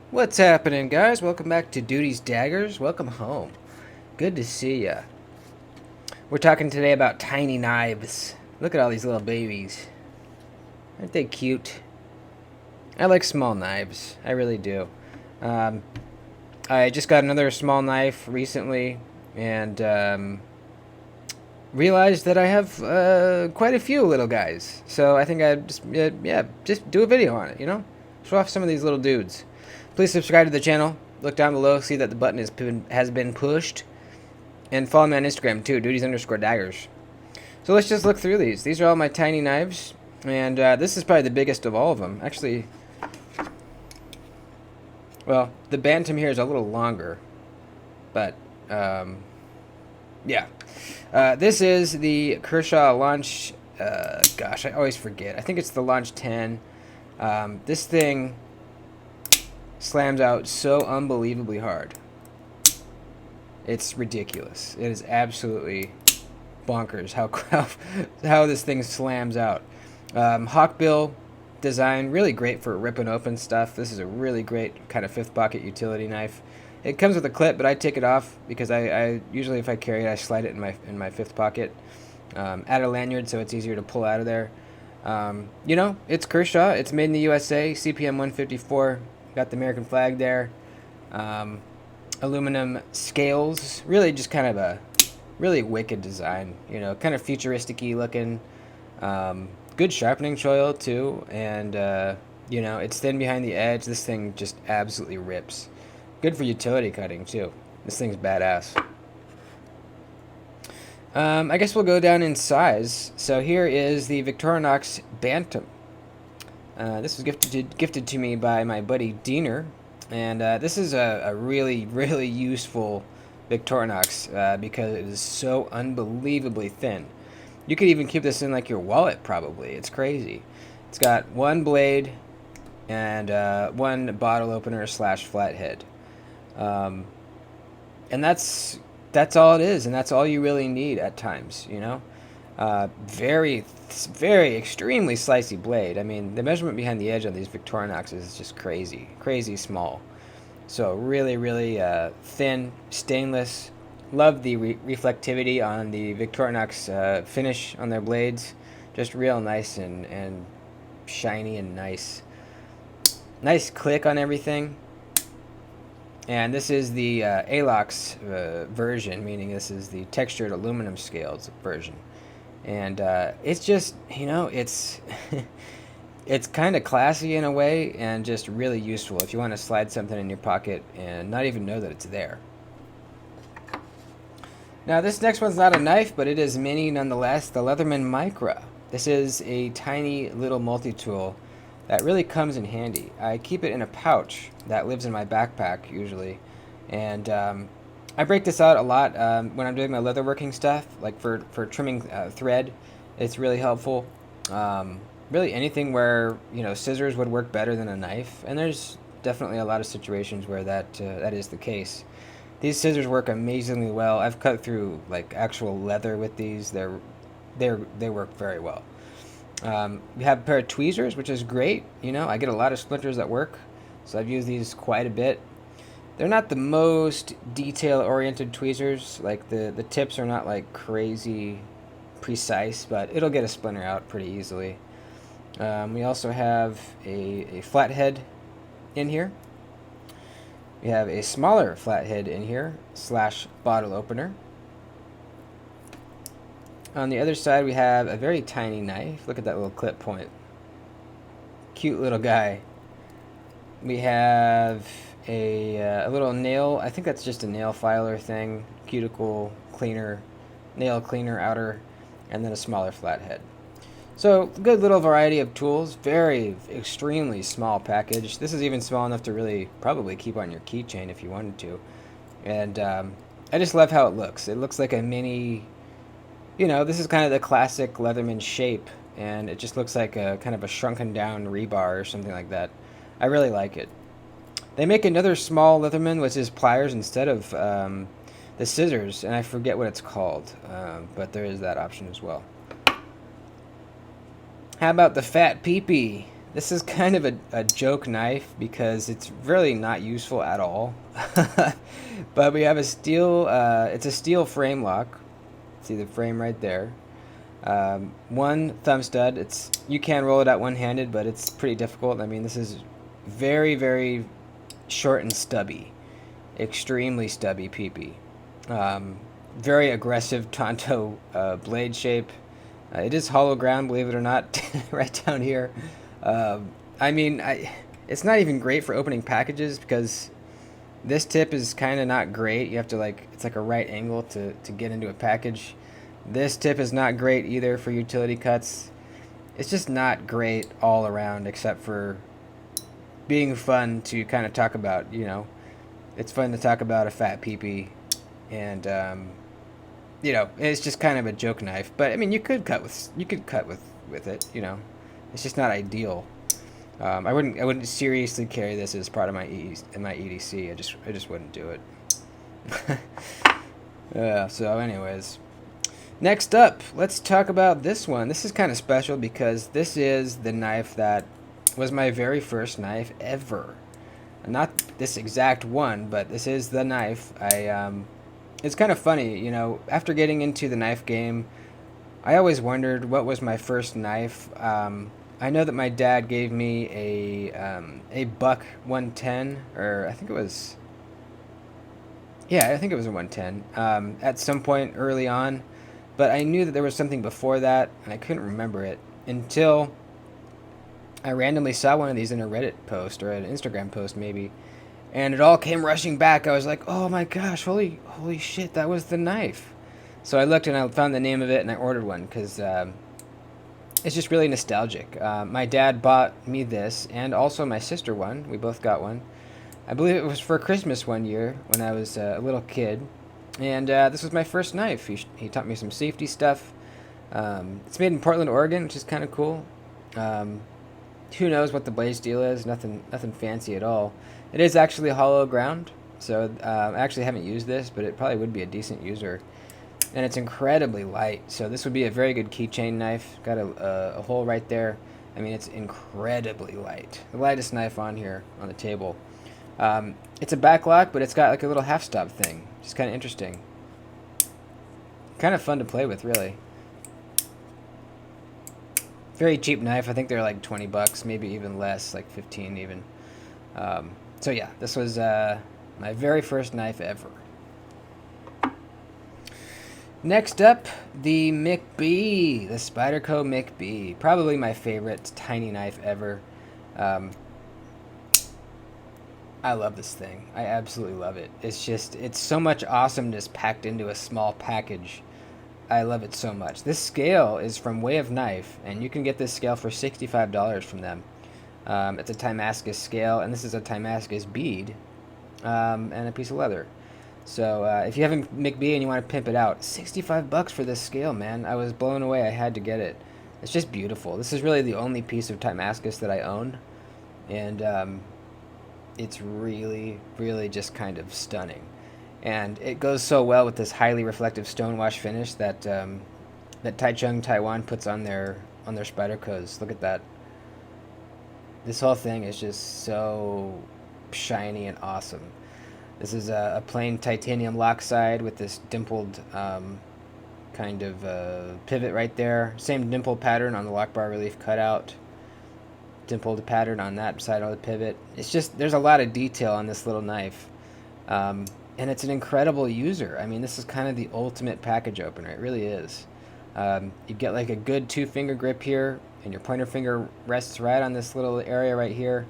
What's happening, guys? Welcome back to Duty's Daggers. Welcome home. Good to see ya. We're talking today about tiny knives. Look at all these little babies. Aren't they cute? I like small knives. I really do. I just got another small knife recently and realized that I have quite a few little guys. So I think I'd just do a video on it, you know? Show off some of these little dudes. Please subscribe to the channel. Look down below, see that the button has been pushed. And follow me on Instagram too, duties_daggers. So let's just look through these. These are all my tiny knives. And this is probably the biggest of all of them. Actually, well, the Bantom here is a little longer. But, yeah. This is the Kershaw Launch. Gosh, I always forget. I think it's the Launch 10. This thing slams out so unbelievably hard. It's ridiculous. It is absolutely bonkers how this thing slams out. Hawkbill design, really great for ripping open stuff. This is a really great kind of fifth pocket utility knife. It comes with a clip, but I take it off because I usually, if I carry it, I slide it in my fifth pocket. Add a lanyard so it's easier to pull out of there. You know, it's Kershaw. It's made in the USA. CPM 154. Got the American flag there. Aluminum scales. Really just kind of a really wicked design. You know, kind of futuristic-y looking. Good sharpening choil too. And, you know, it's thin behind the edge. This thing just absolutely rips. Good for utility cutting too. This thing's badass. I guess we'll go down in size. So here is the Victorinox Bantom. This was gifted to me by my buddy Diener, and this is a really useful Victorinox because it is so unbelievably thin. You could even keep this in like your wallet probably. It's crazy. It's got one blade and one bottle opener / flathead, and that's all it is, and that's all you really need at times, you know. Very extremely slicey blade. I mean, the measurement behind the edge on these Victorinoxes is just crazy small. So really thin, stainless. Love the reflectivity on the Victorinox finish on their blades. Just real nice and shiny and nice. Nice click on everything. And this is the ALOX version, meaning this is the textured aluminum scales version. And it's just, you know, it's it's kind of classy in a way and just really useful if you want to slide something in your pocket and not even know that it's there. Now this next one's not a knife, but it is mini nonetheless, the Leatherman Micra. This is a tiny little multi-tool that really comes in handy. I keep it in a pouch that lives in my backpack usually, and I break this out a lot when I'm doing my leatherworking stuff, like for trimming thread. It's really helpful. Really anything where, you know, scissors would work better than a knife, and there's definitely a lot of situations where that is the case. These scissors work amazingly well. I've cut through like actual leather with these. They work very well. We have a pair of tweezers, which is great. You know, I get a lot of splinters at work, so I've used these quite a bit. They're not the most detail-oriented tweezers. Like the tips are not like crazy precise, but it'll get a splinter out pretty easily. We also have a flathead in here. We have a smaller flathead in here / bottle opener. On the other side, we have a very tiny knife. Look at that little clip point. Cute little guy. We have a little nail. I think that's just a nail filer thing. Cuticle cleaner, nail cleaner outer, and then a smaller flathead. So, good little variety of tools. Very extremely small package. This is even small enough to really probably keep on your keychain if you wanted to. And I just love how it looks. It looks like a mini... You know, this is kind of the classic Leatherman shape, and it just looks like a kind of a shrunken down rebar or something like that. I really like it. They make another small Leatherman, which is pliers instead of the scissors, and I forget what it's called, but there is that option as well. How about the fat peepee? This is kind of a joke knife because it's really not useful at all. But we have a steel, it's a steel frame lock. See the frame right there. One thumb stud. You can roll it out one-handed, but it's pretty difficult. I mean, this is very, very short and stubby. Extremely stubby peepee. Very aggressive Tonto blade shape. It is hollow ground, believe it or not, right down here. I mean, it's not even great for opening packages because this tip is kind of not great. You have to it's like a right angle to get into a package. This tip is not great either for utility cuts. It's just not great all around, except for being fun to kind of talk about, you know. It's fun to talk about a fat peepee, and you know, it's just kind of a joke knife. But I mean, you could cut with it, you know. It's just not ideal. I wouldn't seriously carry this as part of my EDC. I just wouldn't do it. So anyways, next up, let's talk about this one. This is kind of special because this is the knife that was my very first knife ever. Not this exact one, but this is the knife. It's kind of funny, you know, after getting into the knife game, I always wondered what was my first knife. I know that my dad gave me a Buck 110, or I think it was a 110 at some point early on, but I knew that there was something before that, and I couldn't remember it until I randomly saw one of these in a Reddit post or an Instagram post maybe, and it all came rushing back. I was like, oh my gosh, holy shit, that was the knife. So I looked and I found the name of it and I ordered one because it's just really nostalgic. My dad bought me this and also my sister one. We both got one. I believe it was for Christmas one year when I was a little kid. And this was my first knife. He taught me some safety stuff. It's made in Portland, Oregon, which is kind of cool. Who knows what the blade steel is? Nothing fancy at all. It is actually hollow ground, so I actually haven't used this, but it probably would be a decent user. And it's incredibly light, so this would be a very good keychain knife. Got a hole right there. I mean, it's incredibly light. The lightest knife on here on the table. It's a back lock, but it's got like a little half stop thing. It's kind of interesting. Kind of fun to play with, really. Very cheap knife. I think they're like 20 bucks, maybe even less, like 15 even. So yeah, this was my very first knife ever. Next up, the MCB, the Spyderco MCB. Probably my favorite tiny knife ever. I love this thing. I absolutely love it. It's so much awesomeness packed into a small package. I love it so much. This scale is from Way of Knife, and you can get this scale for $65 from them. It's a Timascus scale, and this is a Timascus bead and a piece of leather. So if you have a MCB and you want to pimp it out, 65 bucks for this scale, man. I was blown away. I had to get it. It's just beautiful. This is really the only piece of Timascus that I own, and it's really, really just kind of stunning. And it goes so well with this highly reflective stonewash finish that that Taichung Taiwan puts on their Spydercos. Look at that. This whole thing is just so shiny and awesome. This is a plain titanium lock side with this dimpled kind of pivot right there. Same dimple pattern on the lock bar relief cutout. Dimpled pattern on that side of the pivot. It's just, there's a lot of detail on this little knife. And it's an incredible user. I mean, this is kind of the ultimate package opener. It really is. You get like a good 2-finger grip here, and your pointer finger rests right on this little area right here.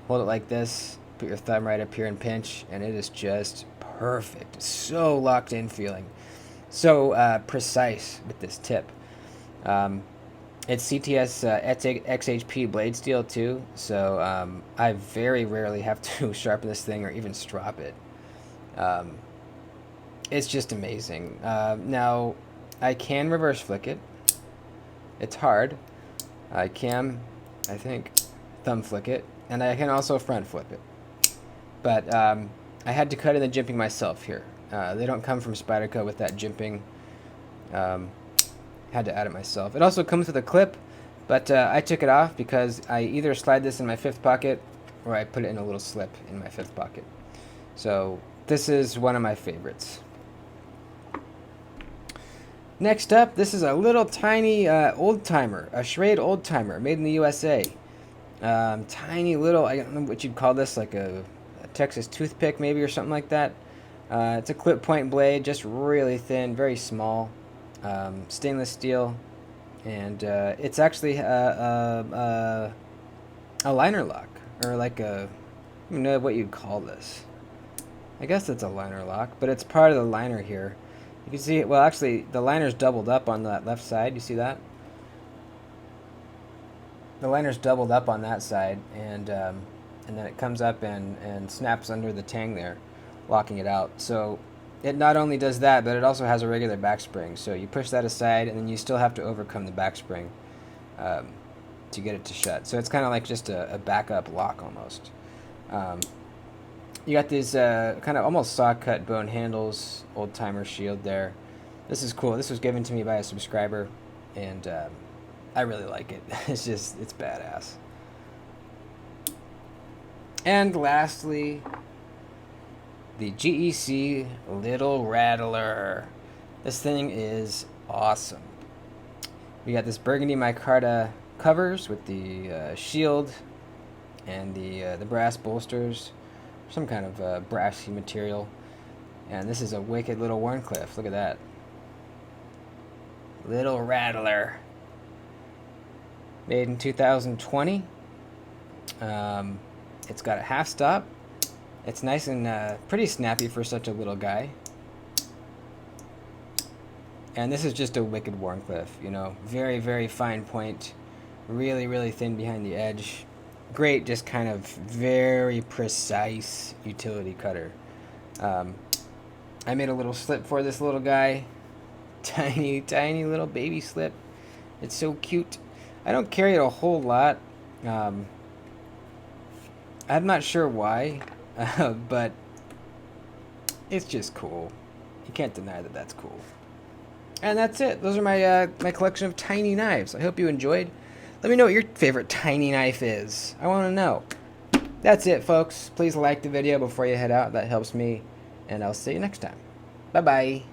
Hold it like this, put your thumb right up here and pinch, and it is just perfect. So locked in feeling. So precise with this tip. It's CTS XHP blade steel too, so I very rarely have to sharpen this thing or even strop it. It's just amazing. Now, I can reverse flick it. It's hard. I can, I think, thumb flick it, and I can also front flip it. But I had to cut in the jimping myself here. They don't come from Spyderco with that jimping. Had to add it myself. It also comes with a clip, But I took it off because I either slide this in my fifth pocket or I put it in a little slip in my fifth pocket. So this is one of my favorites. Next up, this is a little tiny Oldtimer, a Schrade Oldtimer made in the USA. Tiny little, I don't know what you'd call this, like a Texas toothpick maybe or something like that. It's a clip point blade, just really thin, very small, stainless steel, and it's actually a liner lock, or like a, I don't know what you'd call this. I guess it's a liner lock, but it's part of the liner here. You can see, well actually the liner's doubled up on that left side, you see that? The liner's doubled up on that side, and then it comes up and snaps under the tang there, locking it out. So it not only does that, but it also has a regular back spring. So you push that aside, and then you still have to overcome the back spring to get it to shut. So it's kind of like just a backup lock almost. You got these kind of almost saw-cut bone handles, Oldtimer shield there. This is cool. This was given to me by a subscriber, and I really like it. It's badass. And lastly, the GEC Little Rattler. This thing is awesome. We got this burgundy micarta covers with the shield and the brass bolsters, some kind of brassy material. And this is a wicked little Wharncliffe. Look at that. Little Rattler. Made in 2020. It's got a half stop. It's nice and pretty snappy for such a little guy. And this is just a wicked Wharncliffe, you know, very, very fine point, really, really thin behind the edge. Great, just kind of very precise utility cutter. I made a little slip for this little guy. Tiny, tiny little baby slip. It's so cute. I don't carry it a whole lot. I'm not sure why, but it's just cool. You can't deny that that's cool. And that's it. Those are my my collection of tiny knives. I hope you enjoyed. Let me know what your favorite tiny knife is. I want to know. That's it, folks. Please like the video before you head out. That helps me. And I'll see you next time. Bye-bye.